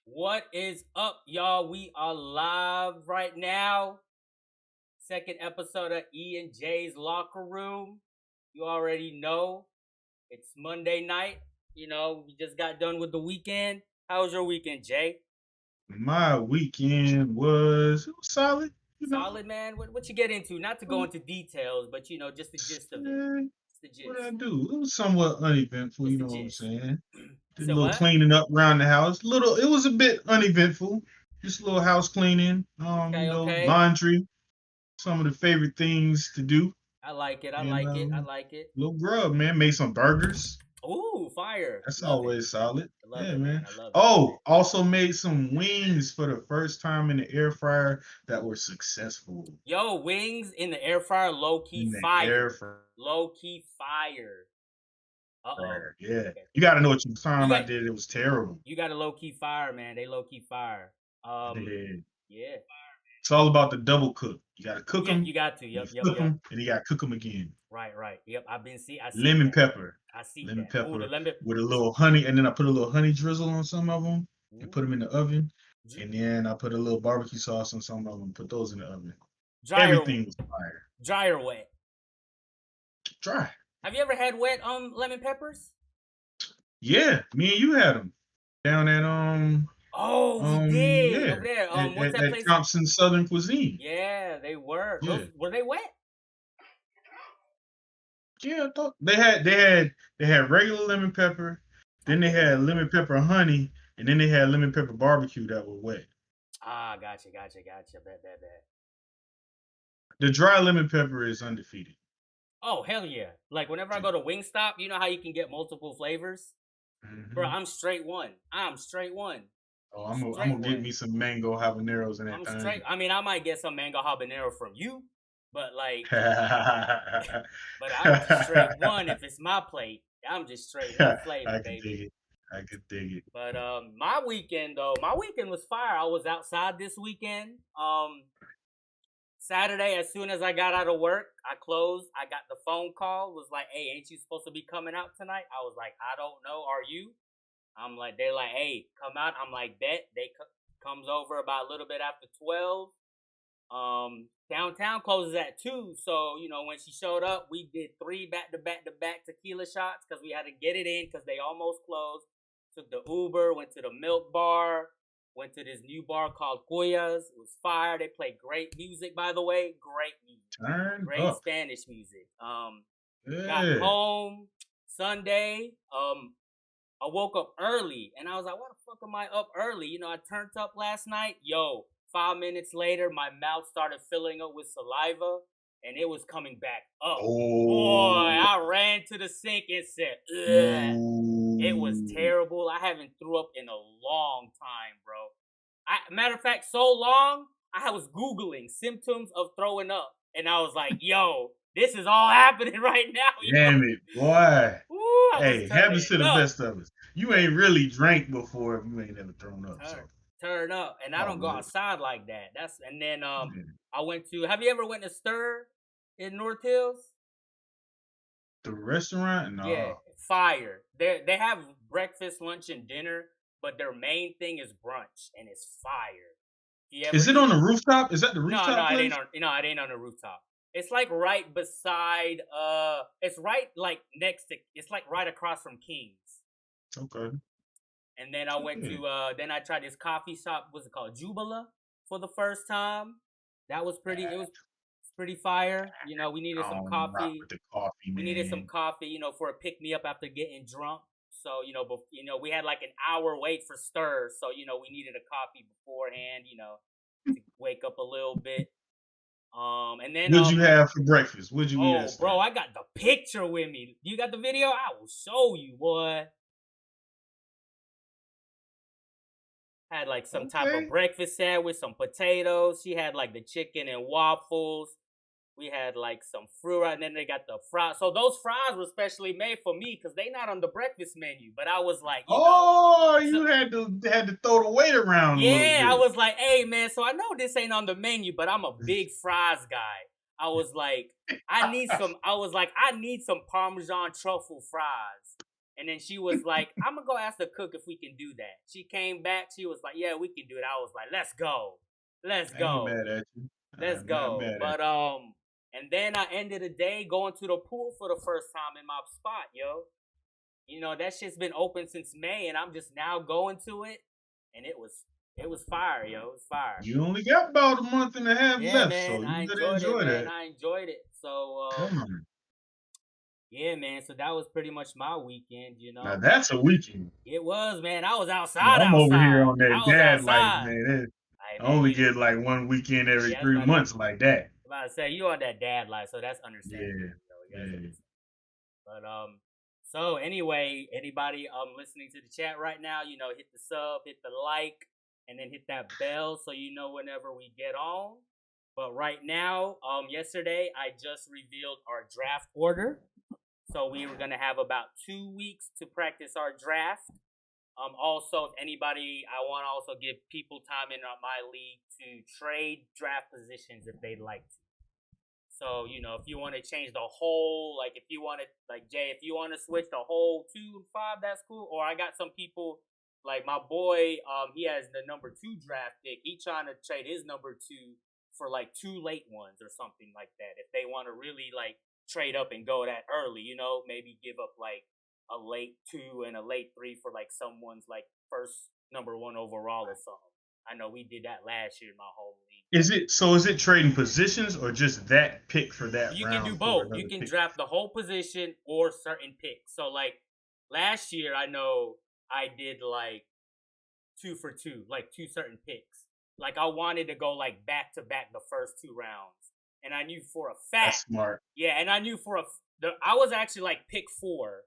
What is up, y'all? We are live right now. Second episode of E and J's Locker Room. You already know it's Monday night. We just got done with the weekend. How was your weekend, Jay? My weekend was solid, you know. Solid, man. What you get into? Not to go Um, into details, but just the gist of it. eh, It's the what did I gist. do? It was somewhat uneventful, What's you the know what I'm gist? saying? Did a So little what? cleaning up around the house. It was a bit uneventful. Just a little house cleaning, Okay, okay. laundry, some of the favorite things to do. I like it. I And like it. I like it. little grub, man. Made some burgers. Ooh, fire. That's Love it. always solid. I love Yeah, it, man. man. I love it. Oh, also made some wings for the first time in the air fryer that were successful. Yo, wings in the air fryer, low key In the air fire. fryer. Low key fire. Uh oh. Yeah. Okay. You gotta know what your You time I got did. It was terrible. you got a low key fire, man. They low key fire. Yeah. Yeah. It's all about the double cook. You gotta cook Yep, them, you got to. and you Yep, yep, flip yep. them, and you gotta cook them again. Right, right. Yep. I see Lemon that. pepper, I see lemon that. Ooh, the pepper lemon. with a little honey, and then I put a little honey drizzle on some of them, and put them in Ooh. the oven, Dr- and then I put a little barbecue sauce on some of them, put those in the oven. Dry or Everything was fire. dry or wet. Dry. Have you ever had wet lemon peppers? Yeah, me and you had them down at Oh, we did yeah, over there. at, What's at, that at place? Thompson Southern Cuisine. Yeah, they were. Yeah. Those were they wet? Yeah, I thought they had regular lemon pepper, then they Okay. had lemon pepper honey, and then they had lemon pepper barbecue that were wet. Ah, gotcha. Bet. The dry lemon pepper is undefeated. Oh, hell yeah. Like whenever I Yeah. go to Wingstop, you know how you can get multiple flavors? Bro, Hmm. I'm straight one. I'm straight one. Oh, I'm Straight gonna get one. me some mango habaneros in that I'm straight. thing. I mean, I might get some mango habanero from you, but like, I but I'm just straight one. If it's my plate, I'm just straight one flavor, could dig baby. it. I could dig it. But my weekend though, my weekend was fire. I was outside this weekend. Saturday, as soon as I got out of work, I closed. I got the phone call. Was like, "Hey, ain't you supposed to be coming out tonight?" I was like, "I don't know. Are you?" I'm like, they're like, "Hey, come out." I'm like, "Bet." Comes over about a little bit after 12. Downtown closes at 2, so when she showed up, we did 3 back to back tequila shots because we had to get it in because they almost closed. Took the Uber, went to the Milk Bar, went to this new bar called Cuyas. It was fire. They played great music, by the way. Great music, Turn great up. Spanish music. Got Yeah. home Sunday. I woke up early and I was like, why the fuck am I up early? I turned up last night. Yo, 5 minutes later, my mouth started filling up with saliva and it was coming back up. Boy, Oh. I ran to the sink and said, ugh. It was Ooh. terrible. I haven't threw up in a long time, bro. Matter of fact, so long, I was Googling symptoms of throwing up. And I was like, yo, this is all happening right now, yo. Damn it, boy. Ooh, I was Hey, happens turning to the up. best of us. You ain't really drank before if you ain't ever thrown up. turn So turn up, and I all don't go good. outside like that. That's and then Yeah. I went to. Have you ever went to Stir in North Hills? The restaurant? Yeah, No. fire. They have breakfast, lunch, and dinner, but their main thing is brunch, and it's fire. If you ever Is it on eat? the rooftop? Is that the No, rooftop it ain't place? on. It ain't on the rooftop. It's like right beside. It's right like next to. It's like right across from Kings. Okay. And then I went Yeah. to then I tried this coffee shop, what's it called? Jubila for the first time. That was pretty it was pretty fire. We needed I some don't rock coffee. with the coffee, We needed some man. coffee, for a pick me up after getting drunk. So, we had like an hour wait for stir. So, we needed a coffee beforehand, to wake up a little bit. And then What'd you have for breakfast? What'd you eat at oh bro, Stir? I got the picture with me. You got the video? I will show you, boy. Had like some type of Okay. breakfast sandwich, some potatoes. She had like the chicken and waffles. We had like some fruit, and then they got the fries. So those fries were specially made for me because they not on the breakfast menu. But I was like, Oh, so you had to throw the weight around a little yeah, I bit. was like, hey man, so I know this ain't on the menu, but I'm a big fries guy. I was like, I need some. I was like, I need some Parmesan truffle fries. And then she was like, I'm gonna go ask the cook if we can do that. She came back, she was like, yeah, we can do it. I was like, let's go. Let's I ain't go. mad at you. Let's I'm not go. mad at But and then I ended the day going to the pool for the first time in my spot, yo. You know, that shit's been open since May and I'm just now going to it. And it was fire, yo. It was fire. you. You only got about a month and a half Yeah, left, man. so I you better enjoyed it, enjoy man. that. I enjoyed it. So Come on. yeah, man. So that was pretty much my weekend, you Now know. that's a weekend. It was, man. I was Yeah, outside, I'm over here outside. on that I was dad life, outside. man. Hey, I man, only you know. get like one weekend every Yeah, I was 3 months like that. about to say you on that dad life, so that's understandable. Yeah, You know, that's yeah. understandable. But so anyway, anybody listening to the chat right now, you know, hit the sub, hit the like, and then hit that bell so you know whenever we get on. But right now, yesterday I just revealed our draft order. So we were gonna have about 2 weeks to practice our draft. Also, if anybody, I want to also give people time in my league to trade draft positions if they'd like to. So, you know, if you want to change the whole, like if you want to, like Jay, if you want to switch the whole 2 and 5, that's cool. Or I got some people, like my boy, he has the number 2 draft pick. He trying to trade his number 2 for like 2 late ones or something like that. If they want to really like trade up and go that early, you know, maybe give up like a late 2 and a late 3 for like someone's like first number 1 overall or something. I know we did that last year in my home league. Is it trading positions or just that pick for that You can do round for both. You another can pick? draft the whole position or certain picks. So like last year, I know I did like 2 for 2, like 2 certain picks. Like I wanted to go like back to back the first 2 rounds, and I knew for a That's fact, smart. yeah, and I knew I was actually like pick 4,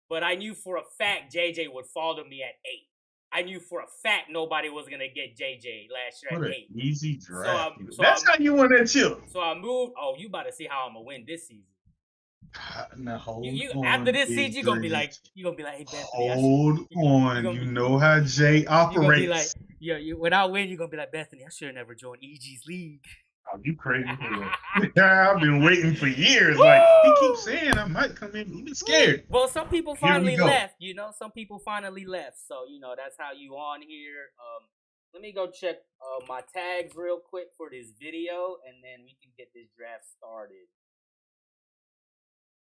but I knew for a fact JJ would fall to me at 8. I knew for a fact nobody was gonna get JJ last year What at an 8. easy draft. So That's how you win that chip. So I moved. Oh, you about to see how I'm gonna win this season. Now hold You on, after this Big season, you're gonna be like, Dreams. hey Bethany, Hold on. You know how Jay you're gonna be like, operates. when I win, you're gonna be like, Bethany, I should have never joined EG's league. Oh, you crazy hell. I've been waiting for years. Like he keeps saying I might come in. You've been scared. Well, some people Here we finally go. left, you know. Some people finally left. So, you know, that's how you on here. Let me go check my tags real quick for this video, and then we can get this draft started.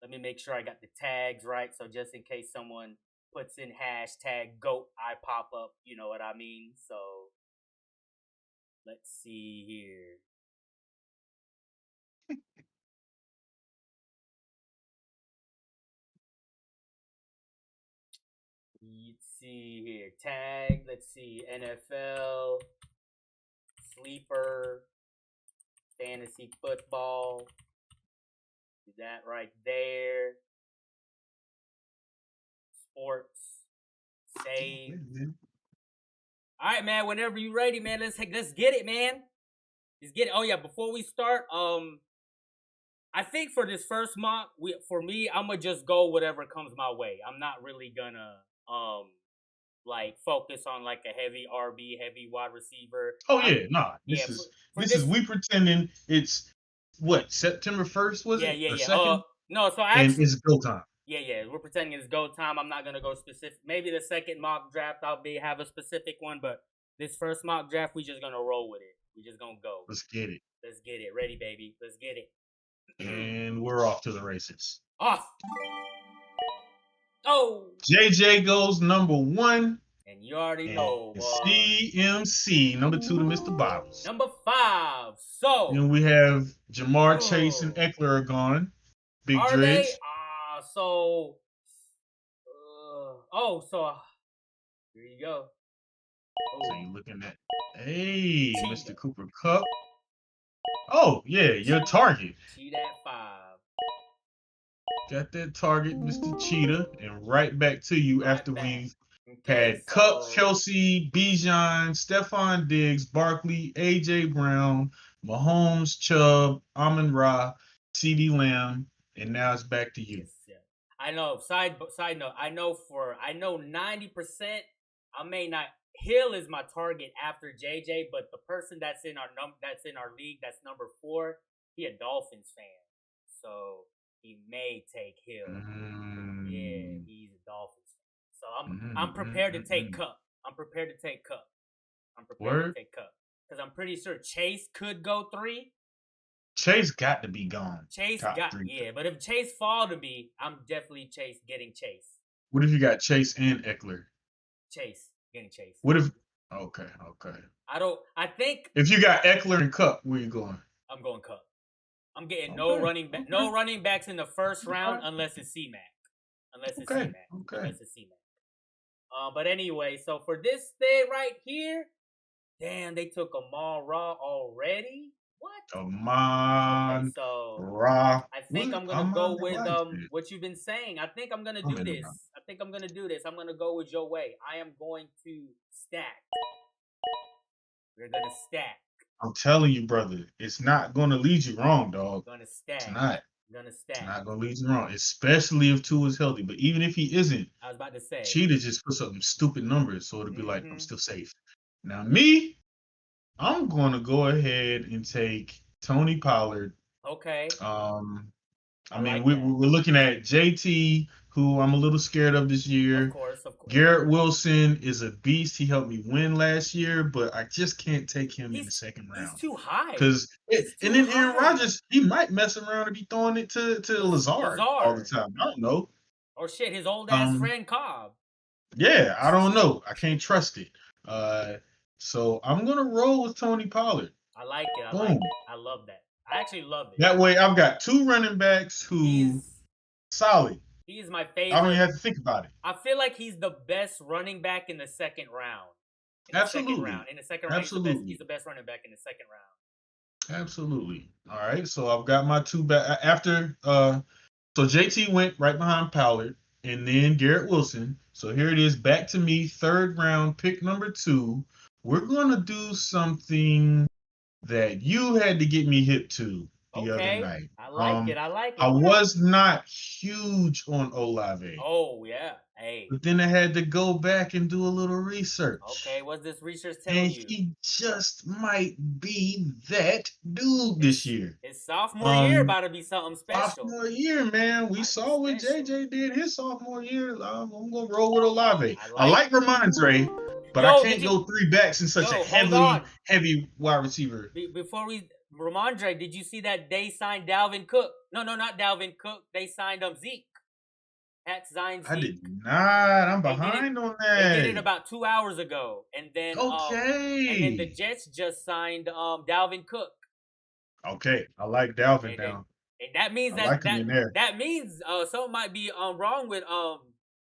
Let me make sure I got the tags right. So just in case someone puts in hashtag GOAT, I pop up. You know what I mean? So let's see here. Let's see here. Tag. Let's see. NFL. Sleeper. Fantasy football. That right there. Sports. Save. All right, man. Whenever you ready, man. Let's get it, man. Let's get it. Oh yeah. Before we start, I think for this first mock, for me, I'm gonna just go whatever comes my way. I'm not really gonna like focus on like a heavy RB, heavy wide receiver. Oh yeah, nah. This is we pretending it's what September 1st was it? Yeah. 2nd? No, so and it's go time. Yeah. We're pretending it's go time. I'm not gonna go specific. Maybe the second mock draft I'll have a specific one, but this first mock draft we just gonna roll with it. We just gonna go. Let's get it. Let's get it. Ready, baby. Let's get it. And we're off to the races. Off. Oh. JJ goes number 1. And you already know. CMC, number 2 to Mr. Bottles. Number 5. So. Then we have Jamar Chase and Eckler are gone. Big Dreads. So. Here you go. So you're looking at, hey, Mr. Cooper Kupp. Oh, yeah, your target. Cheetah at 5. Got that target, Mr. Cheetah, and right back to you after we've had Kupp, Kelsey, Bijan, Stephon Diggs, Barkley, A.J. Brown, Mahomes, Chubb, Amon-Ra, CeeDee Lamb, and now it's back to you. Yeah. I know. Side note. I know 90%. I may not. Hill is my target after JJ, but the person that's in our league, that's number 4, he a Dolphins fan, so he may take Hill. Yeah, he's a Dolphins fan. So I'm prepared to take Kupp. I'm prepared to take Kupp. Because I'm pretty sure Chase could go 3. Chase got to be gone. Chase got 3. But if Chase fall to me, I'm definitely getting Chase. What if you got Chase and Eckler? Chase, getting Chase. What if? Okay. I think if you got Eckler and Kupp, where you going? I'm going Kupp. I'm getting no running backs in the first round unless it's C-Mac. Unless it's C-Mac. But anyway, so for this day right here, damn, they took Amon-Ra already. What? Amon-Ra. So I think I'm gonna go with what you've been saying. I think I'm gonna do this. I'm gonna go with your way. I am going to stack. We're gonna stack. I'm telling you, brother, it's not gonna lead you wrong, dog. We're gonna stack. It's not. Gonna stack. It's not gonna lead you wrong, especially if Tua is healthy. But even if he isn't, I was about to say, Cheetah just puts up some stupid numbers, so it'll be like I'm still safe. Now me, I'm gonna go ahead and take Tony Pollard. Okay. I mean, we're looking at JT, who I'm a little scared of this year. Of course. Garrett Wilson is a beast. He helped me win last year, but I just can't take him in the second round. He's too high. And then Aaron Rodgers, he might mess around and be throwing it to Lazard all the time. I don't know. Or shit, his old ass friend Cobb. Yeah, I don't know. I can't trust it. So I'm gonna roll with Tony Pollard. I like it. I love that. I actually love it. That way, I've got 2 running backs who solid. He is my favorite. I don't even have to think about it. I feel like he's the best running back in the second round. Absolutely. In the second round, he's the best running back in the second round. Absolutely. All right. So I've got my 2 back after. So JT went right behind Pollard, and then Garrett Wilson. So here it is, back to me, 3rd round, pick number 2. We're gonna do something that you had to get me hip to the other night. I like it. I was not huge on Olave. Oh, yeah. Hey. But then I had to go back and do a little research. Okay, what's this research telling you? And he just might be that dude this year. His sophomore year about to be something special. Sophomore year, man. We saw what JJ did his sophomore year. I'm going to roll with Olave. I like Ramondre, but I can't go 3 backs in such a heavy wide receiver. Before Ramondre, did you see that they signed Dalvin Cook? No, not Dalvin Cook. They signed Zeke. Pat signed Zeke. I did not. I'm behind on that. They did it about 2 hours ago. And then and then the Jets just signed Dalvin Cook. Okay. I like Dalvin now. And that means that means something might be wrong with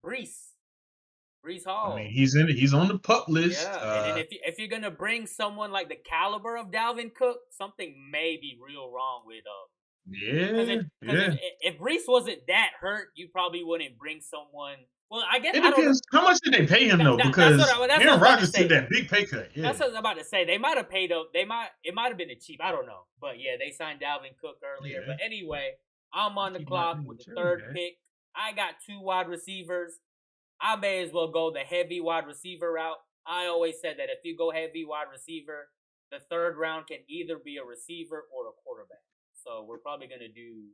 Breece Hall. I mean, he's on the pup list. Yeah, and then if you're gonna bring someone like the caliber of Dalvin Cook, something may be real wrong with If Breece wasn't that hurt, you probably wouldn't bring someone. Well, I guess it depends. How much did they pay him though? Because Aaron Rodgers took that big pay cut. Yeah. That's what I was about to say. They might have paid up. It might have been a cheap. I don't know, but yeah, they signed Dalvin Cook earlier. Yeah. But anyway, I'm on the clock with the 3rd pick. I got 2 wide receivers. I may as well go the heavy wide receiver route. I always said that if you go heavy wide receiver, the 3rd round can either be a receiver or a quarterback. So we're probably going to do,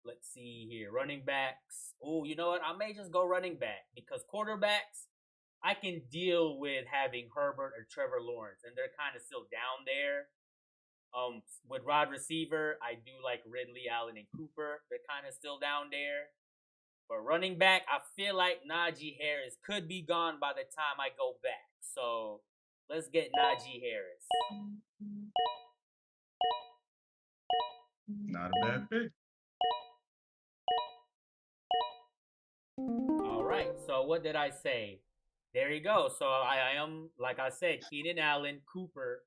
let's see here, running backs. Oh, you know what? I may just go running back because quarterbacks, I can deal with having Herbert or Trevor Lawrence, and they're kind of still down there. With wide receiver, I do like Ridley, Allen, and Cooper. They're kind of still down there. But running back, I feel like Najee Harris could be gone by the time I go back. So let's get Najee Harris. Not a bad pick. All right. So what did I say? There you go. So I am, like I said, Keenan Allen, Cooper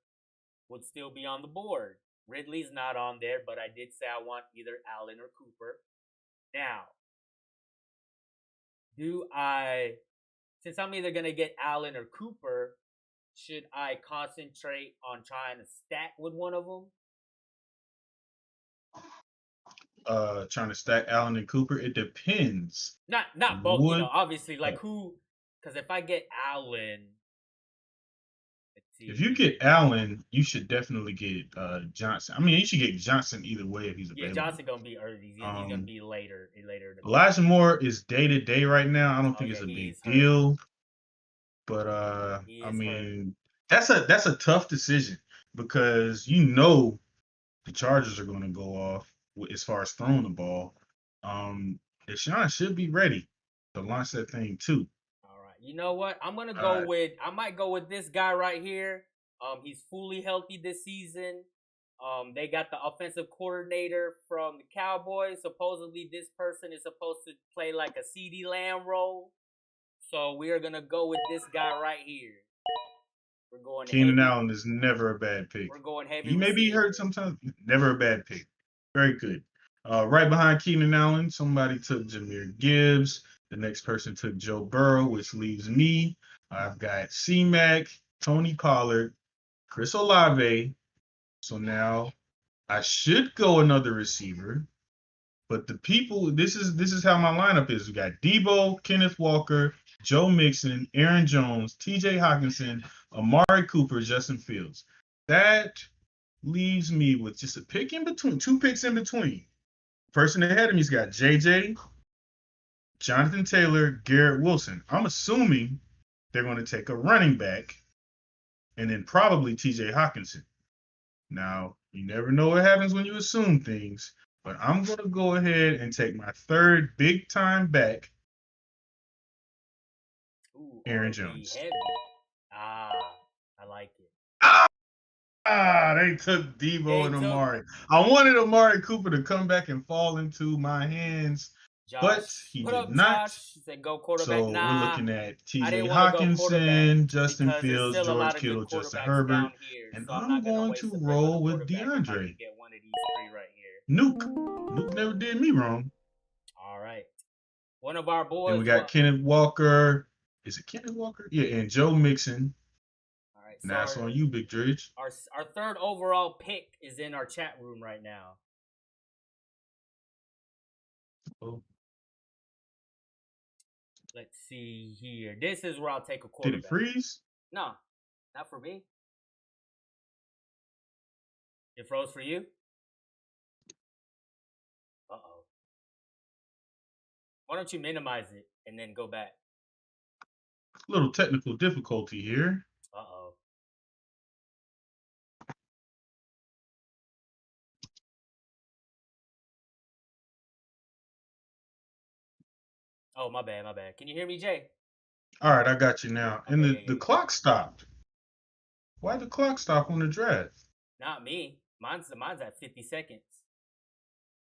would still be on the board. Ridley's not on there, but I did say I want either Allen or Cooper. Now, since I'm either going to get Allen or Cooper, should I concentrate on trying to stack with one of them? Trying to stack Allen and Cooper? It depends. Not both, obviously, like who, because if I get Allen, If you get Allen, you should definitely get Johnson. I mean, you should get Johnson either way if he's available. Johnson gonna be early. He's gonna be later. Elijah Moore is day to day right now. I don't think it's a big deal. But I mean, that's a tough decision because the Chargers are going to go off as far as throwing the ball. Deshaun should be ready to launch that thing too. All right. You know what? I might go with this guy right here. He's fully healthy this season. They got the offensive coordinator from the Cowboys. Supposedly this person is supposed to play like a CeeDee Lamb role. So we are gonna go with this guy right here. We're going Keenan Allen is never a bad pick. We're going heavy. He may be hurt sometimes. Never a bad pick. Very good. Right behind Keenan Allen, somebody took Jahmyr Gibbs. The next person took Joe Burrow, which leaves me. I've got C-Mac, Tony Pollard, Chris Olave. So now I should go another receiver. But the people, this is how my lineup is. We got Debo, Kenneth Walker, Joe Mixon, Aaron Jones, TJ Hockenson, Amari Cooper, Justin Fields. That leaves me with just a pick in between, 2 picks in between. Person ahead of me's got JJ, Jonathan Taylor, Garrett Wilson. I'm assuming they're going to take a running back and then probably TJ Hockenson. Now, you never know what happens when you assume things, but I'm going to go ahead and take my third big-time back, Aaron Jones. I like it. They took Debo and Amari. I wanted Amari Cooper to come back and fall into my hands, but he did not. Josh? He said, go quarterback. So we're looking at TJ Hockenson, Justin Fields, George Kittle, Justin Herbert, and I'm going to roll with DeAndre. Get one of these 3 right here. Nuke never did me wrong. All right. One of our boys. And we got Kenneth Walker. Is it Kenneth Walker? Yeah, and Joe Mixon. All right. So now it's on you, Big Dredge. Our third overall pick is in our chat room right now. Oh. Let's see here. This is where I'll take a quarterback. Did it freeze? No, not for me. It froze for you? Uh-oh. Why don't you minimize it and then go back? Little technical difficulty here. Uh-oh. Oh, my bad. Can you hear me, Jay? All right, I got you now. And the clock stopped. Why'd the clock stop on the draft? Not me. Mine's at 50 seconds.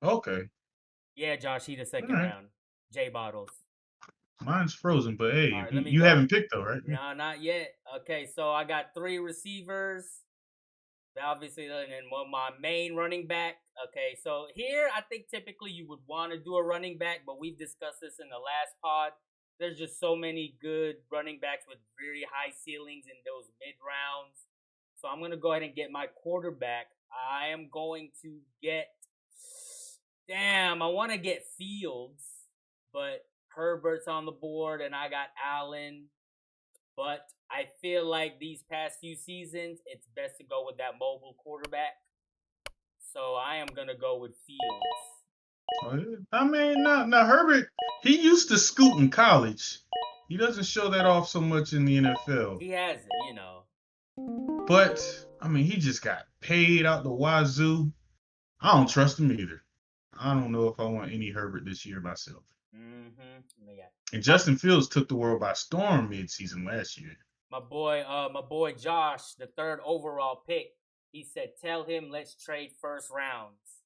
Okay. Yeah, Josh, he the second round. Jay Bottles. Mine's frozen, but hey, right, you haven't picked though, right? No, not yet. Okay, so I got 3 receivers. Obviously, and then my main running back. Okay, so here I think typically you would want to do a running back, but we've discussed this in the last pod. There's just so many good running backs with very high ceilings in those mid rounds. So I'm going to go ahead and get my quarterback. I am going to get... Damn, I want to get Fields, but Herbert's on the board, and I got Allen. But I feel like these past few seasons, it's best to go with that mobile quarterback. So I am going to go with Fields. I mean, now Herbert, he used to scoot in college. He doesn't show that off so much in the NFL. He hasn't, you know. But, I mean, he just got paid out the wazoo. I don't trust him either. I don't know if I want any Herbert this year myself. Mm-hmm. Yeah. And Justin Fields took the world by storm mid-season last year. My boy Josh, the 3rd overall pick, he said, "Tell him let's trade first rounds."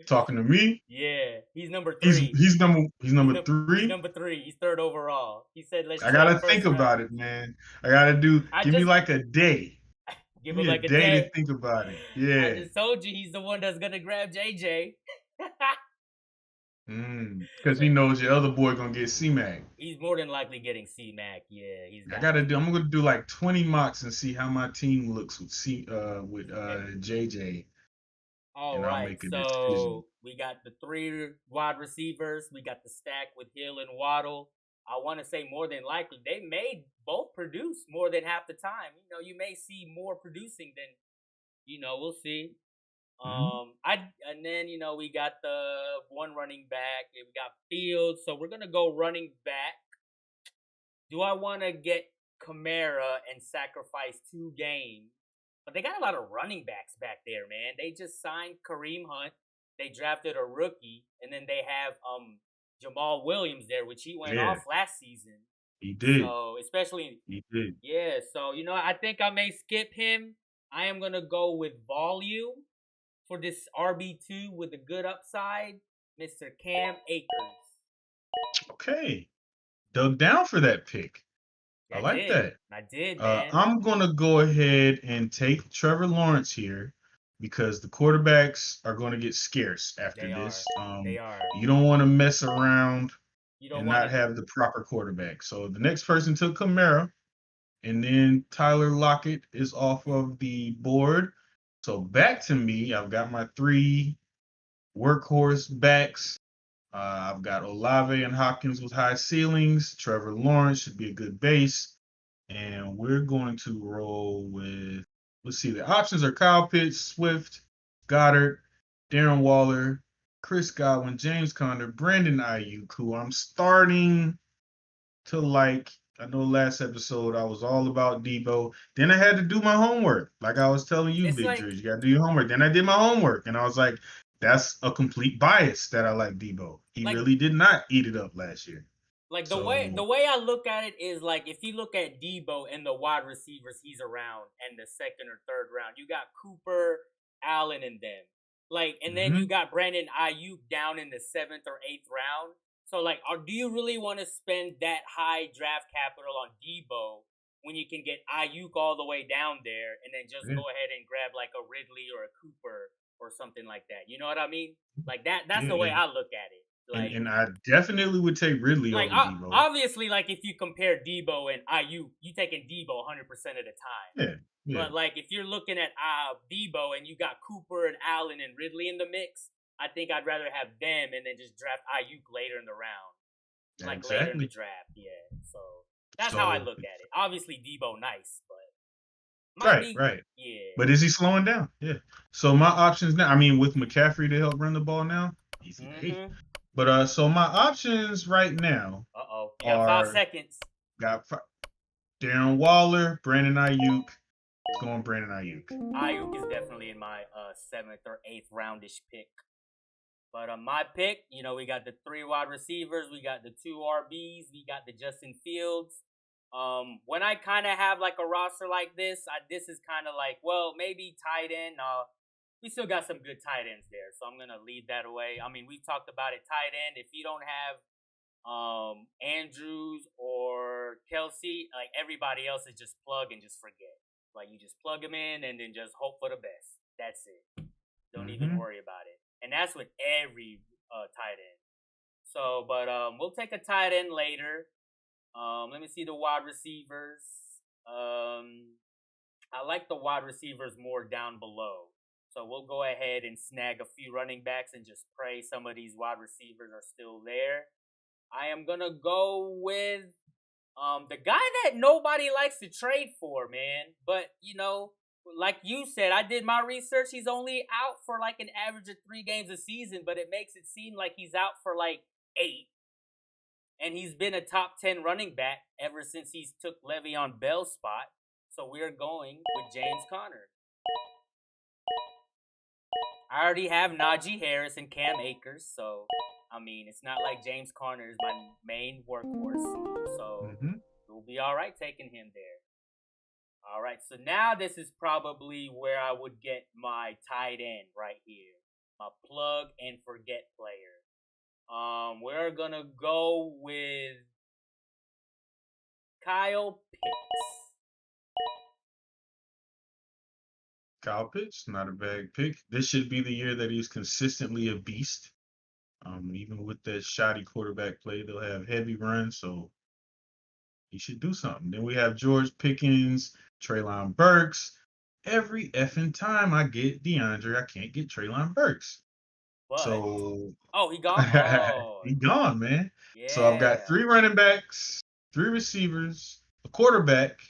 Talking to me? Yeah, he's number 3. He's number 3. He's number 3. He's 3rd overall. He said, "Let's." I gotta think about it, man. I gotta give me like a day. Give him like a day to think about it. Yeah. I just told you he's the one that's gonna grab JJ. Because he knows your other boy gonna get C-Mac. He's more than likely getting C-Mac. Yeah, I'm gonna do like 20 mocks and see how my team looks with JJ. All right, so we got the 3 wide receivers. We got the stack with Hill and Waddle. I want to say more than likely they may both produce more than half the time. You may see more producing than we'll see. Mhm. I and then we got the one running back. We got Fields, so we're gonna go running back. Do I want to get Kamara and sacrifice 2 games? But they got a lot of running backs back there, man. They just signed Kareem Hunt. They drafted a rookie, and then they have Jamal Williams there, which he went Yeah, off last season. he did. So especially, He did. yeah. So I think I may skip him. I am gonna go with volume for this RB2 with a good upside, Mr. Cam Akers. Okay. Dug down for that pick. I I like did. that. I did, man. I'm gonna go ahead and take Trevor Lawrence here because the quarterbacks are going to get scarce after They this. are. They are. You don't want to mess around You don't and want not to. have the proper quarterback. So the next person took Kamara, and then Tyler Lockett is off of the board. So back to me. I've got my 3 workhorse backs. I've got Olave and Hopkins with high ceilings. Trevor Lawrence should be a good base. And we're going to roll with, let's see, the options are Kyle Pitts, Swift, Goddard, Darren Waller, Chris Godwin, James Conner, Brandon Ayuk, who I'm starting to like. I know last episode I was all about Debo. Then I had to do my homework. Like I was telling you, It's Big like Drew, you got to do your homework. Then I did my homework, and I was like, that's a complete bias that I like Debo. He like really did not eat it up last year. like the So, way I look at it is like if you look at Debo and the wide receivers he's around and the second or third round, you got Cooper, Allen, and them. And then you mhm. got Brandon Ayuk down in the 7th or 8th round. So do you really want to spend that high draft capital on Debo when you can get Ayuk all the way down there and then just Yeah, go ahead and grab like a Ridley or a Cooper or something like that? You know what I mean? Like that's yeah, the way I look at it. and I definitely would take Ridley over Debo. Obviously, if you compare Debo and IU, you taking Debo 100% of the time. Yeah, yeah, But if you're looking at Debo and you got Cooper and Allen and Ridley in the mix, I think I'd rather have them and then just draft Ayuk later in the round, later in the exactly. draft. Yeah, so that's how I So, look at it. Obviously, Debo nice, but might right, be right. yeah. But is he slowing down? Yeah. So my options now, I mean, with McCaffrey to help run the ball now, easy day. Mm-hmm. But so my options right now You got five are seconds. got Darren Waller, Brandon Ayuk. It's going Brandon Ayuk. Ayuk is definitely in my 7th or 8th roundish pick. But on my pick, we got the 3 wide receivers, we got the 2 RBs, we got the Justin Fields. When I kind of have like a roster like this, this is kind of like, well, maybe tight end. We still got some good tight ends there, so I'm gonna leave that away. I mean, we talked about it, tight end. If you don't have Andrews or Kelsey, like everybody else is just plug and just forget. Like you just plug them in and then just hope for the best. That's it. Don't even Mm-hmm. worry about it. And that's with every tight end. So, but we'll take a tight end later. Let me see the wide receivers. I like the wide receivers more down below. So we'll go ahead and snag a few running backs and just pray some of these wide receivers are still there. I am gonna go with the guy that nobody likes to trade for, man. But like you said, I did my research. He's only out for like an average of 3 games a season, but it makes it seem like he's out for like 8. And he's been a top 10 running back ever since he's took Le'Veon Bell's spot. So we're going with James Conner. I already have Najee Harris and Cam Akers, so I mean it's not like James Conner is my main workhorse. So Mm-hmm. we'll be all right taking him there. All right, so now this is probably where I would get my tight end right here, my plug and forget player. We're gonna go with Kyle Pitts. Kyle Pitts, not a bad pick. This should be the year that he's consistently a beast. Even with that shoddy quarterback play, they'll have heavy runs, so he should do something. Then we have George Pickens, Treylon Burks. Every effing time I get DeAndre, I can't get Treylon Burks. But So oh, he gone. Oh, he gone, man. So I've got yeah. 3 running backs, 3 receivers, a quarterback.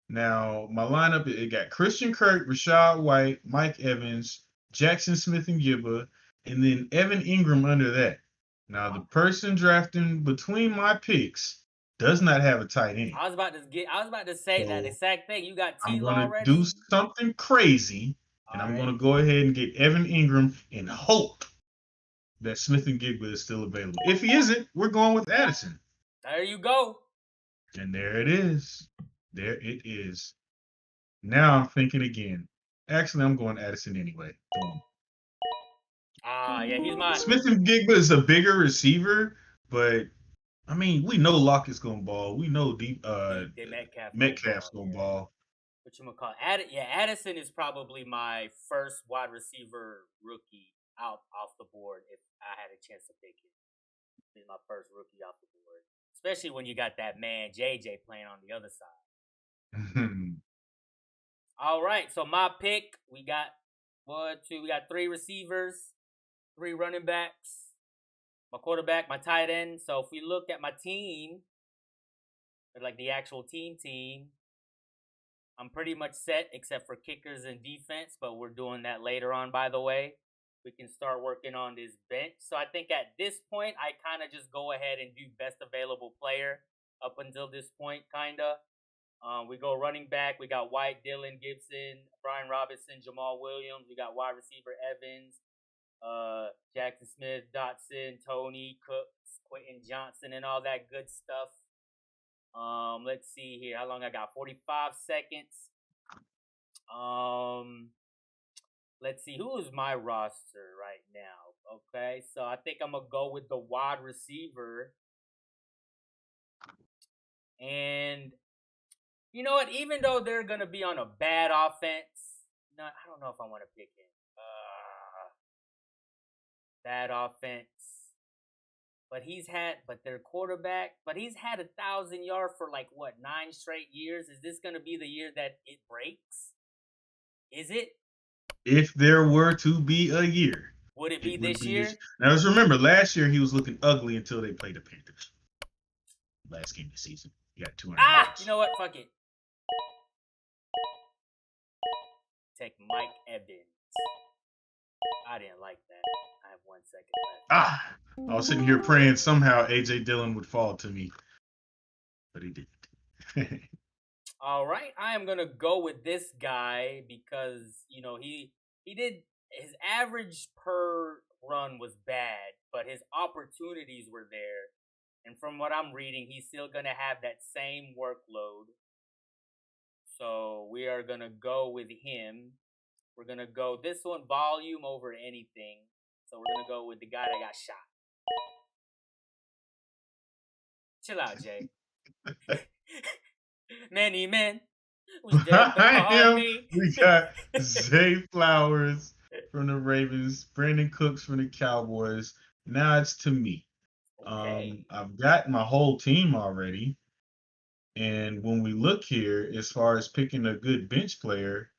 Now my lineup it got Christian Kirk, Rashad White, Mike Evans, Jackson Smith and Gibba, and then Evan Ingram under that. Now the person drafting between my picks does not have a tight end. I was about to say that So exact thing. You got I'm T Law gonna do already. something crazy, and All I'm right. gonna go ahead and get Evan Ingram and hope that Smith and Gigba is still available. If he isn't, we're going with Addison. There you go. And there it is. There it is. Now I'm thinking again. Actually, I'm going Addison anyway. Boom. Ah, yeah, he's my. Smith and Gigba is a bigger receiver, but I mean, we know Lockett's gonna ball. We know The Metcalf gonna Metcalf's ball. gonna Yeah. ball. What you gonna call? Yeah, Addison is probably my first wide receiver rookie out off the board if I had a chance to pick him. He's my first rookie off the board, especially when you got that man JJ playing on the other side. All right, so my pick, we got we got 3 receivers, 3 running backs, my quarterback, my tight end. So if we look at my team, like the actual team, I'm pretty much set except for kickers and defense, but we're doing that later on, by the way. We can start working on this bench. So I think at this point, I kind of just go ahead and do best available player up until this point, kind of. We go running back. We got White, Dylan, Gibson, Brian Robinson, Jamal Williams. We got wide receiver Evans, Jackson Smith, Dotson, Tony, Cooks, Quentin Johnson, and all that good stuff. Let's see here. How long I got? 45 seconds. Let's see. Who is my roster right now? Okay, so I think I'm gonna go with the wide receiver. And you know what? Even though they're gonna be on a bad offense, no, I don't know if I want to pick him. Bad offense. But their quarterback, but he's had 1,000 yards for like what 9 straight years. Is this gonna be the year that it breaks? Is it? If there were to be a year, Would it be it would this be this. year? Now, let's remember, last year he was looking ugly until they played the Panthers. Last game of the season, he got 200 yards. You know what? Fuck it. Take Mike Evans. I didn't like that. I have 1 second left. I was sitting here praying somehow AJ Dillon would fall to me, but he didn't. All right, I am gonna go with this guy because he did his average per run was bad, but his opportunities were there, and from what I'm reading, he's still gonna have that same workload. So we are gonna go with him. We're gonna go this one volume over anything. So we're gonna go with the guy that got shot. Chill out, Jay. Many men was dead upon me. We got Zay Flowers from the Ravens, Brandon Cooks from the Cowboys. Now it's to me. Okay. I've got my whole team already. And when we look here, as far as picking a good bench player,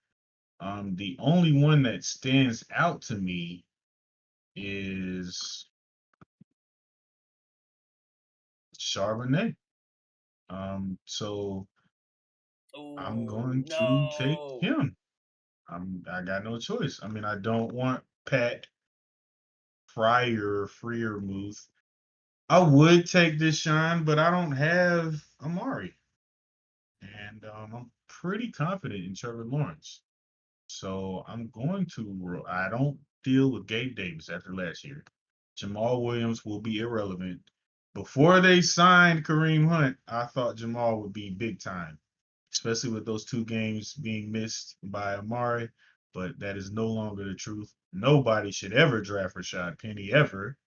the only one that stands out to me is Charbonnet. So I'm going to take No. him. I got no choice. I mean, I don't want Pat Fryer or Freiermuth. I would take Deshaun, but I don't have Amari. And I'm pretty confident in Trevor Lawrence. So I'm going to. I don't deal with Gabe Davis after last year. Jamal Williams will be irrelevant. Before they signed Kareem Hunt, I thought Jamal would be big time, especially with those 2 games being missed by Amari. But that is no longer the truth. Nobody should ever draft Rashad Penny ever.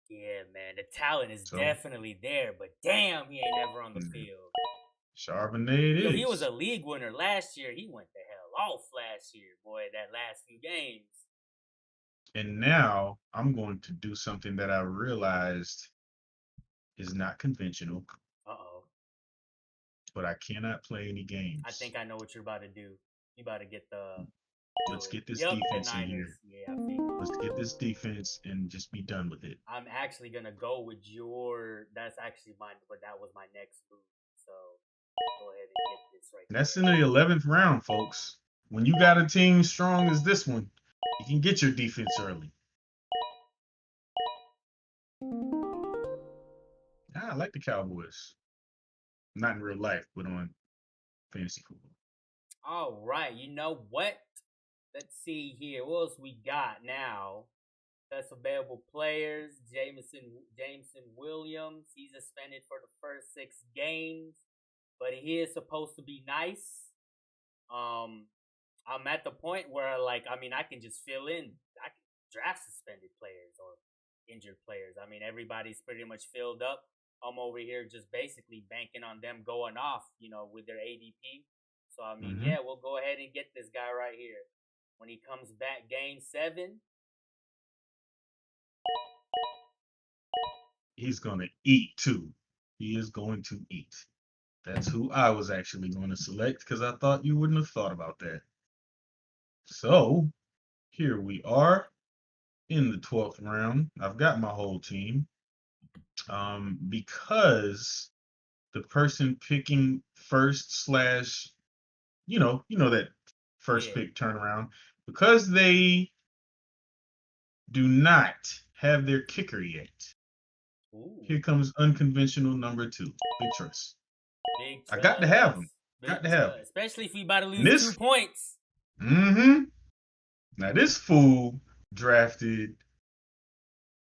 Yeah, man, the talent is So definitely there, but damn, he ain't never on the field. Charbonnet it Yo, he was is. a league winner last year. He went the hell off last year, boy. That last few games. And now I'm going to do something that I realized is not conventional, Uh-oh. but I cannot play any games. I think I know what you're about to do. You about to get the Let's get this Yep, the defense in Niners. here. Yeah, I figured. Let's get this defense and just be done with it. I'm actually gonna go with your. That's actually mine, but that was my next move. So go ahead and get this right That's there. in the 11th round, folks. When you got a team strong as this one, you can get your defense early. I like the Cowboys. Not in real life, but on fantasy football. All right, you know what? Let's see here. What else we got now? Best available players: Jameson Williams. He's suspended for the first 6 games, but he is supposed to be nice. I'm at the point where, like, I mean, I can just fill in. I can draft suspended players or injured players. I mean, everybody's pretty much filled up. I'm over here just basically banking on them going off, with their ADP. So I mean, yeah, we'll go ahead and get this guy right here when he comes back, Game 7. He's going to eat too. He is going to eat. That's who I was actually going to select because I thought you wouldn't have thought about that. So here we are in the 12th round. I've got my whole team. Because the person picking first slash, that first pick turnaround, because they do not have their kicker yet. Ooh. Here comes unconventional number 2, Big Trust. Big I got to have him. Got to have him. Especially if we about to lose 2 points. Now this fool drafted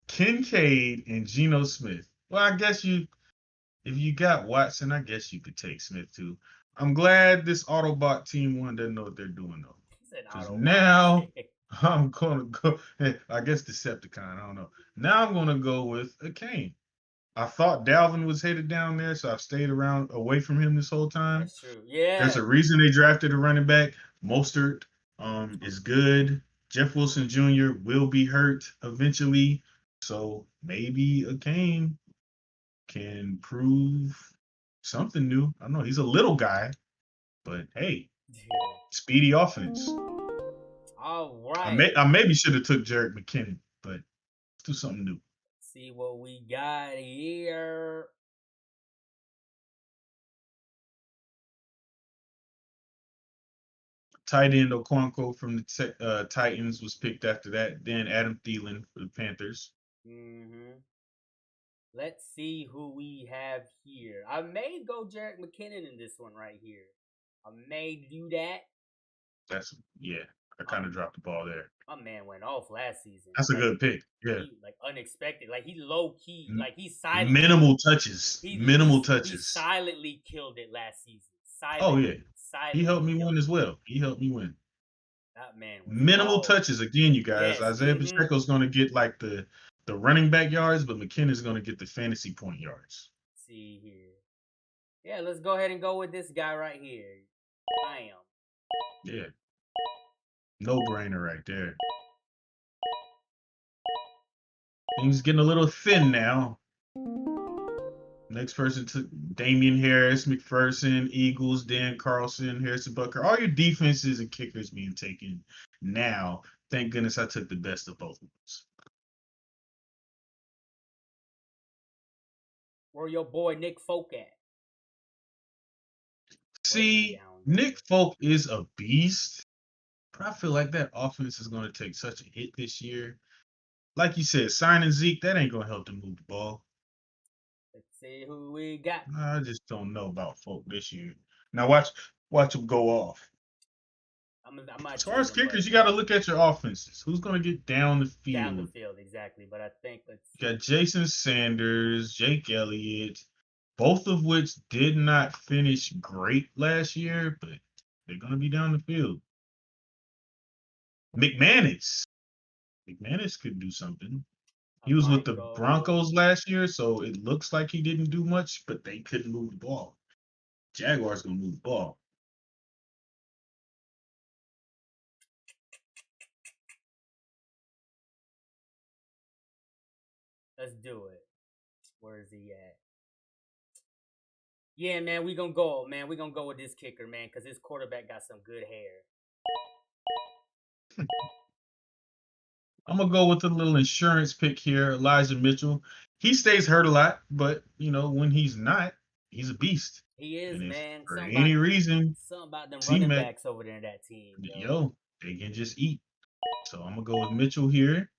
Kincaid and Geno Smith. Well, I guess if you got Watson, I guess you could take Smith too. I'm glad this Autobot team one doesn't know what they're doing though. Because now I'm gonna go. I guess Decepticon. I don't know. Now I'm gonna go with a Kane. I thought Dalvin was headed down there, so I've stayed away from him this whole time. That's true. Yeah. There's a reason they drafted a running back. Mostert is good. Jeff Wilson Jr. will be hurt eventually. So maybe a Kane can prove something new. I don't know. He's a little guy, but hey, speedy offense. All right. I maybe should have took Jerick McKinnon, but let's do something new. See what we got here. Tight end Okonkwo from the Titans was picked after that. Then Adam Thielen for the Panthers. Let's see who we have here. I may go Jerick McKinnon in this one right here. I may do that. I kind of dropped the ball there. My man went off last season. That's a good pick. Yeah. Unexpected. Like, he low key. Like, he silently. Minimal touches. He silently killed it last season. Oh, yeah. He helped me win as well. That man was minimal touches again, you guys. Yes. Isaiah Pacheco's going to get like the running back yards, but McKinnon's going to get the fantasy point yards. Let's see here. Yeah, let's go ahead and go with this guy right here. Bam. Yeah. No brainer right there. Things getting a little thin now. Next person took Damian Harris, McPherson, Eagles, Dan Carlson, Harrison Butker. All your defenses and kickers being taken now. Thank goodness I took the best of both of those. Where your boy Nick Folk at? See, Nick Folk is a beast, but I feel like that offense is going to take such a hit this year. Like you said, signing Zeke, that ain't going to help them move the ball. Let's see who we got. I just don't know about Folk this year. Now watch them go off. As far as kickers, you got to look at your offenses. Who's going to get down the field? Down the field, exactly. But I think you got Jason Sanders, Jake Elliott, both of which did not finish great last year, but they're going to be down the field. McManus could do something. He was with the Broncos last year, so it looks like he didn't do much, but they couldn't move the ball. Jaguars going to move the ball. Let's do it. Where is he at? Yeah, man, we're going to go, man. We're going to go with this kicker, man, because his quarterback got some good hair. I'm gonna go with a little insurance pick here, Elijah Mitchell. He stays hurt a lot, but when he's not, he's a beast. He is, And if man. for any reason Something about them running T-Mac, backs over there in that team, yo. they can just eat. So I'm gonna go with Mitchell here.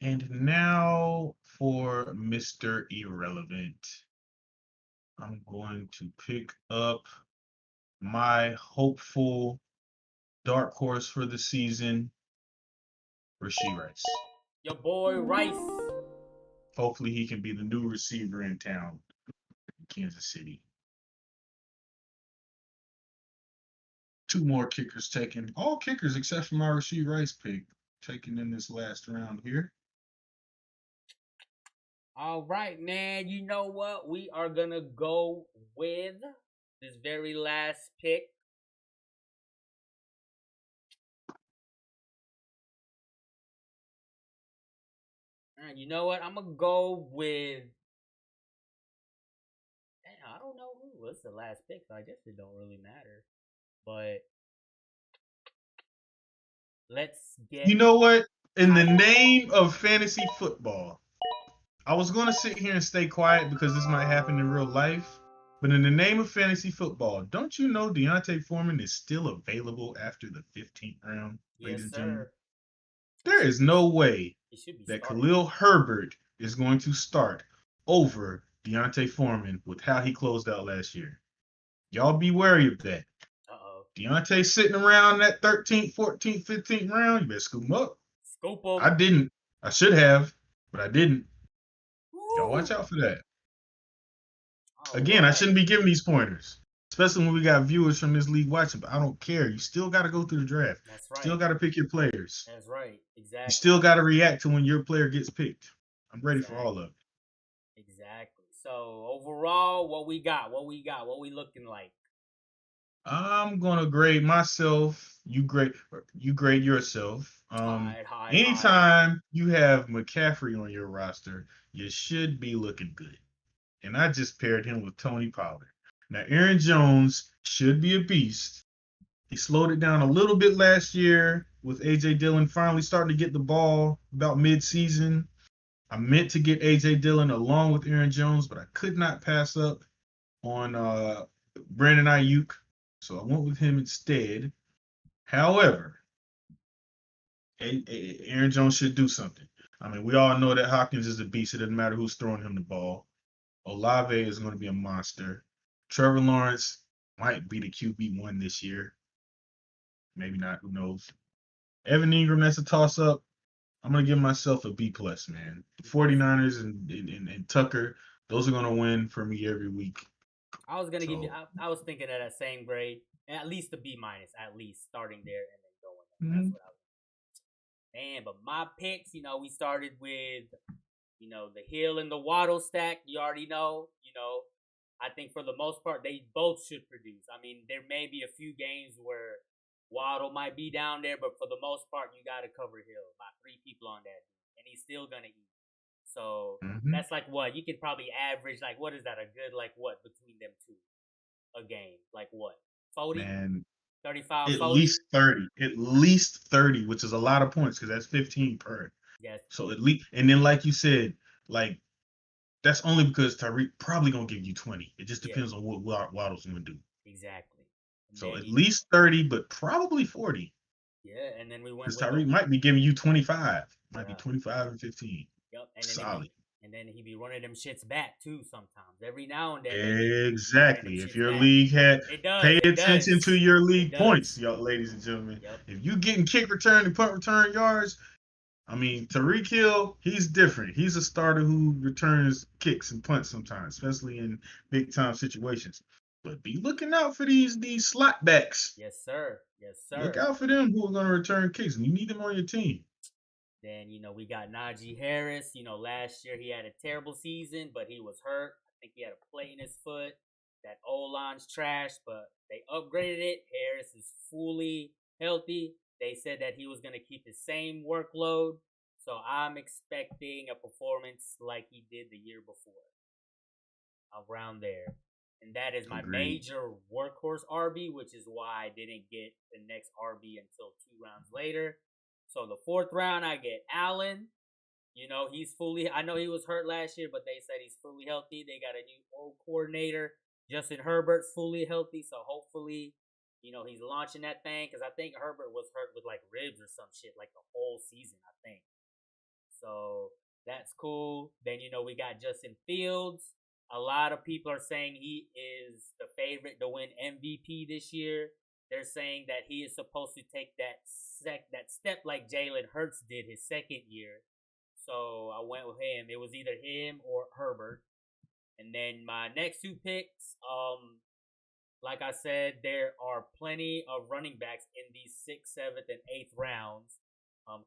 And now for Mr. Irrelevant. I'm going to pick up my hopeful dark horse for the season, Rashee Rice. Your boy Rice. Hopefully he can be the new receiver in town, Kansas City. 2 more kickers taken. All kickers except for my Rashee Rice pick taken in this last round here. All right, man. You know what? We are going to go with this very last pick. And you know what? I'm going to go with. Damn, I don't know who was the last pick, so I guess it don't really matter. But let's get. You know what? In the name of fantasy football, I was going to sit here and stay quiet because this might happen in real life. But in the name of fantasy football, don't you know D'Onta Foreman is still available after the 15th round, ladies and gentlemen? There is no way that Khalil Herbert is going to start over D'Onta Foreman with how he closed out last year. Y'all be wary of that. D'Onta sitting around that 13th, 14th, 15th round, you better scoop him up. Scoop him. I didn't. I should have, but I didn't. Y'all watch out for that. Again, I shouldn't be giving these pointers, especially when we got viewers from this league watching, but I don't care. You still got to go through the draft. That's right. Still got to pick your players. That's right. Exactly. You still got to react to when your player gets picked. I'm ready for all of it. Exactly. So, overall, what we got? What we looking like? I'm going to grade myself. You grade yourself. Anytime you have McCaffrey on your roster, you should be looking good. And I just paired him with Tony Pollard. Now, Aaron Jones should be a beast. He slowed it down a little bit last year with A.J. Dillon finally starting to get the ball about mid-season. I meant to get A.J. Dillon along with Aaron Jones, but I could not pass up on Brandon Ayuk, so I went with him instead. However, Aaron Jones should do something. I mean, we all know that Hopkins is a beast. It doesn't matter who's throwing him the ball. Olave is going to be a monster. Trevor Lawrence might be the QB1 this year. Maybe not. Who knows? Evan Ingram, that's a toss-up. I'm going to give myself a B+, man. The 49ers and Tucker, those are going to win for me every week. I was going to give you – I was thinking of that same grade. At least a B-, at least, starting there and then going. That's what I was thinking. Man, but my picks, we started with – the Hill and the Waddle stack, you already know. I think for the most part, they both should produce. I mean, there may be a few games where Waddle might be down there, but for the most part, you got to cover Hill. About 3 people on that, and he's still going to eat. So that's like what? You could probably average, like, what is that? A good, like, what, between them two? A game. Like, what? 40? Man, 35, at 40? least 30. At least 30, which is a lot of points because that's 15 per. Yes. So at least, and then like you said, like that's only because Tyreek probably gonna give you 20. It just depends on what Waddle's gonna do. Exactly. So at least 30, but probably 40. Yeah, and then we went because Tyreek might be giving you 25. Might be 25 and 15. Yep, and then solid. And then he be running them shits back too sometimes. Every now and then. Exactly. If your league pay attention to your league points, y'all, ladies and gentlemen. Yep. If you getting kick return and punt return yards, I mean, Tyreek Hill, he's different. He's a starter who returns kicks and punts sometimes, especially in big time situations. But be looking out for these slot backs. Yes, sir. Yes, sir. Look out for them who are going to return kicks, and you need them on your team. Then, we got Najee Harris. Last year he had a terrible season, but he was hurt. I think he had a plate in his foot. That O-line's trash, but they upgraded it. Harris is fully healthy. They said that he was going to keep the same workload. So I'm expecting a performance like he did the year before. Around there. And that is my Agreed. major workhorse RB, which is why I didn't get the next RB until 2 rounds later. So the 4th round, I get Allen. You know, he's fully. I know he was hurt last year, but they said he's fully healthy. They got a new old coordinator. Justin Herbert's fully healthy, so hopefully, you know, he's launching that thing. Because I think Herbert was hurt with like ribs or some shit like the whole season, I think. So that's cool. Then, you know, we got Justin Fields. A lot of people are saying he is the favorite to win MVP this year. They're saying that he is supposed to take that step like Jalen Hurts did his second year. So I went with him. It was either him or Herbert. And then my next 2 picks, like I said, there are plenty of running backs in these 6th, 7th, and 8th rounds.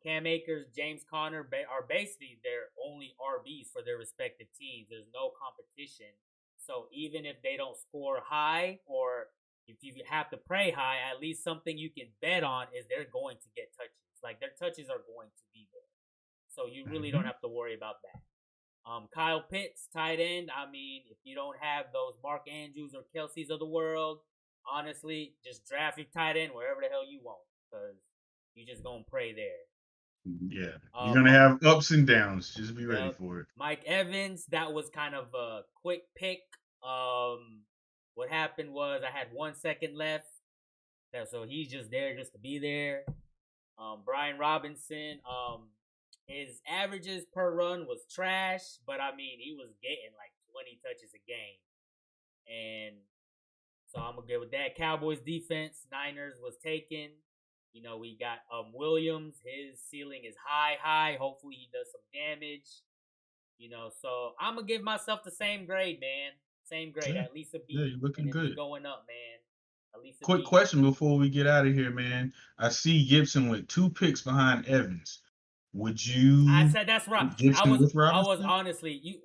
Cam Akers, James Conner are basically their only RBs for their respective teams. There's no competition. So even if they don't score high, or if you have to pray high, at least something you can bet on is they're going to get touches. Like their touches are going to be there. So you really don't have to worry about that. Kyle Pitts, tight end. I mean, if you don't have those Mark Andrews or Kelce's of the world, honestly, just draft your tight end wherever the hell you want, because you just gonna pray there. Yeah, you're gonna have ups and downs. Just be ready Yep. for it. Mike Evans, that was kind of a quick pick. What happened was I had 1 second left, so he's just there just to be there. Brian Robinson, his averages per run was trash, but I mean he was getting like 20 touches a game, and so I'm gonna get with that. Cowboys defense, Niners was taken. You know, we got Williams. His ceiling is high. Hopefully he does some damage. You know, so I'm gonna give myself the same grade, man. Same grade, at least a B. Yeah, you're looking good. Going up, man. At least a Quick B. question before we get out of here, man. I see Gibson with 2 picks behind Evans. Would you? I said that's right. Gibson with Robinson? I was honestly.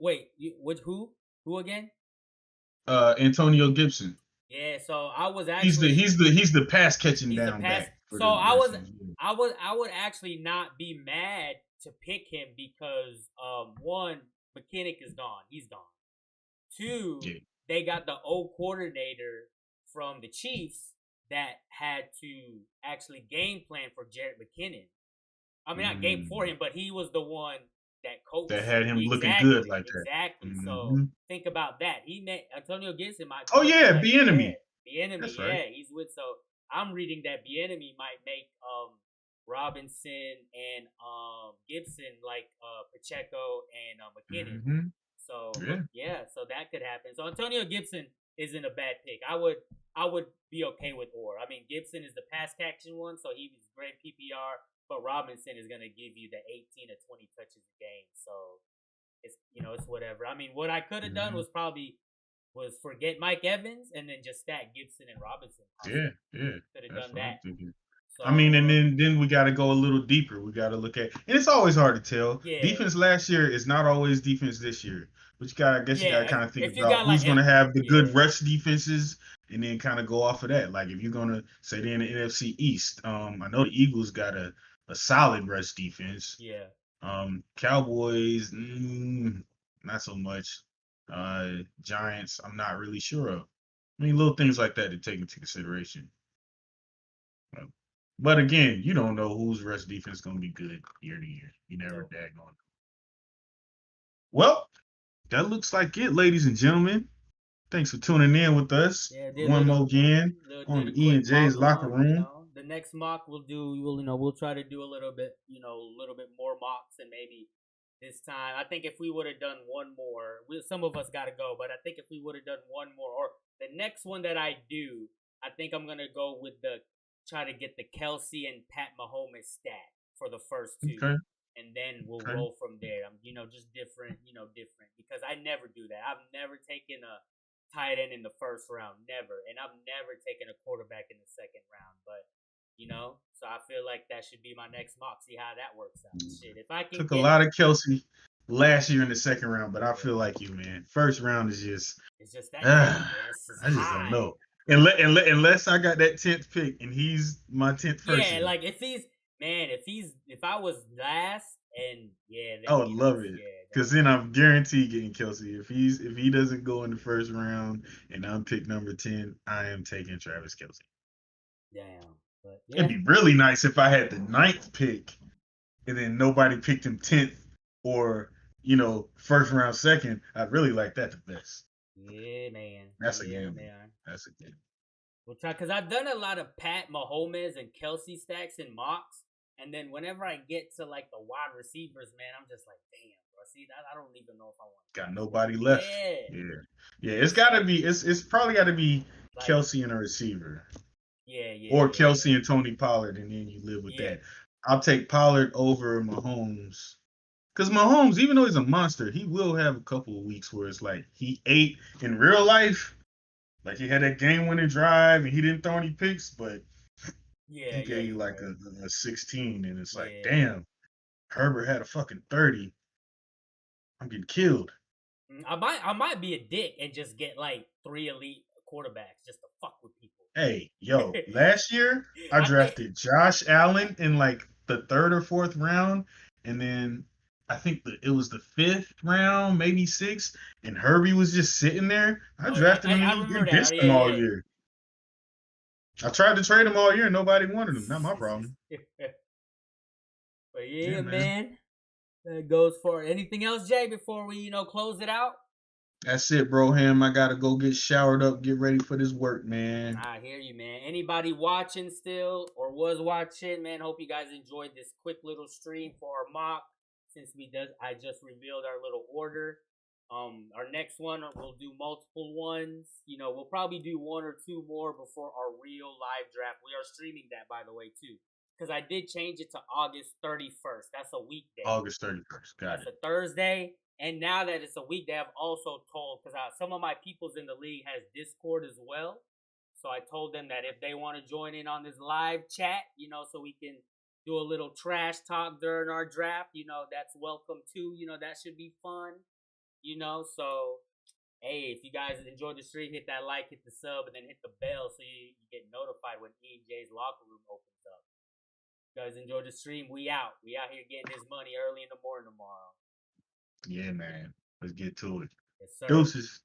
Who again? Antonio Gibson. Yeah, so I was actually he's the pass catching down back. So I would actually not be mad to pick him because 1, McKinnick is gone. He's gone. 2, they got the old coordinator from the Chiefs that had to actually game plan for Jerick McKinnon. I mean, not game for him, but he was the one that coached. That had him looking good like that. Exactly. So think about that. He met Antonio Gibson. Oh yeah, Bieniemy. Bieniemy. That's right. right. Yeah, he's with. So I'm reading that Bieniemy might make Robinson and Gibson like Pacheco and McKinnon. So yeah, so that could happen. So Antonio Gibson isn't a bad pick. I would be okay with Orr. I mean, Gibson is the pass catching one, so he was great PPR. But Robinson is gonna give you the 18 to 20 touches a game, so it's whatever. I mean, what I could have done was forget Mike Evans and then just stack Gibson and Robinson. Yeah. Could have done that. So, I mean, and then we got to go a little deeper. We got to look at, and it's always hard to tell. Yeah. Defense last year is not always defense this year, but you got to kind of think about who's going to have the good rush defenses, and then kind of go off of that. Like if you're going to say they're in the NFC East, I know the Eagles got a solid rush defense. Yeah. Cowboys, not so much. Giants, I'm not really sure of. I mean, little things like that to take into consideration. But again, you don't know whose rush defense is going to be good year to year. You never daggone. Well, that looks like it, ladies and gentlemen. Thanks for tuning in with us. One more again on the E&J's locker room. The next mock we'll try to do a little bit more mocks, and maybe this time I think if we would have done one more, some of us got to go, but I think if we would have done one more, or the next one that I do, I think I'm gonna go with try to get the Kelce and Pat Mahomes stat for the first 2. Okay. And then we'll roll from there. Just different, because I never do that. I've never taken a tight end in the first round, never. And I've never taken a quarterback in the second round. But, so I feel like that should be my next mock. See how that works out. Shit, if I can took a lot of Kelce last year in the second round, but I feel like you, man. First round is just it's just that I just don't know. Unless I got that 10th pick and he's my 10th person. Yeah, like if I was last And yeah, I them would love games, it. yeah, them Cause then I'm guaranteed getting Kelsey. If he doesn't go in the first round and I'm pick number 10, I am taking Travis Kelsey. damn. But It'd yeah, be really nice if I had the ninth pick and then nobody picked him 10th or first round second. I'd really like that the best. yeah, man, That's a yeah, gamble. man. That's a gamble. We'll try because I've done a lot of Pat Mahomes and Kelsey stacks and mocks, and then whenever I get to like the wide receivers, man, I'm just like, damn, bro. See that? I don't even know if I want. Got nobody left. Yeah, Yeah. Yeah, it's it's gotta like, be it's probably gotta be like, Kelsey and a receiver. yeah, yeah, Or yeah, Kelsey and Tony Pollard, and then you live with yeah, that. I'll take Pollard over Mahomes. Because Mahomes, even though he's a monster, he will have a couple of weeks where it's like he ate in real life. Like he had that game winning drive and he didn't throw any picks, but yeah, he yeah. gave you You're like right. a 16, and it's like, Yeah. damn, Herbert had a fucking 30. I'm getting killed. I might be a dick and just get like 3 elite quarterbacks just to fuck with people. Hey, yo, last year I I think drafted Josh Allen in like the third or fourth round, and then I think it was the fifth round, maybe sixth, and Herbie was just sitting there. I oh yeah, drafted I, him I and remember that. Oh, benched yeah, him all yeah. year. I tried to trade him all year, and nobody wanted him. Not my problem. But Yeah, yeah, man. man. That goes for it. Anything else, Jay, before we, close it out? That's it, bro. Ham. I gotta go get showered up, get ready for this work, man. I hear you, man. Anybody watching still or was watching, man? Hope you guys enjoyed this quick little stream for our mock. Since I just revealed our little order. Our next one we'll do multiple ones. We'll probably do one or two more before our real live draft. We are streaming that, by the way, too, because I did change it to August 31st. That's a weekday. August 31st. Got That's it. a Thursday. And now that it's a weekday, I've also told, because some of my peoples in the league has Discord as well. So I told them that if they want to join in on this live chat, so we can do a little trash talk during our draft, that's welcome too. That should be fun. So hey, if you guys enjoyed the stream, hit that like, hit the sub, and then hit the bell so you get notified when EJ's locker room opens up. You guys enjoyed the stream. We out. We out here getting this money early in the morning tomorrow. Yeah, man. Let's get to it. Yes, sir. Deuces.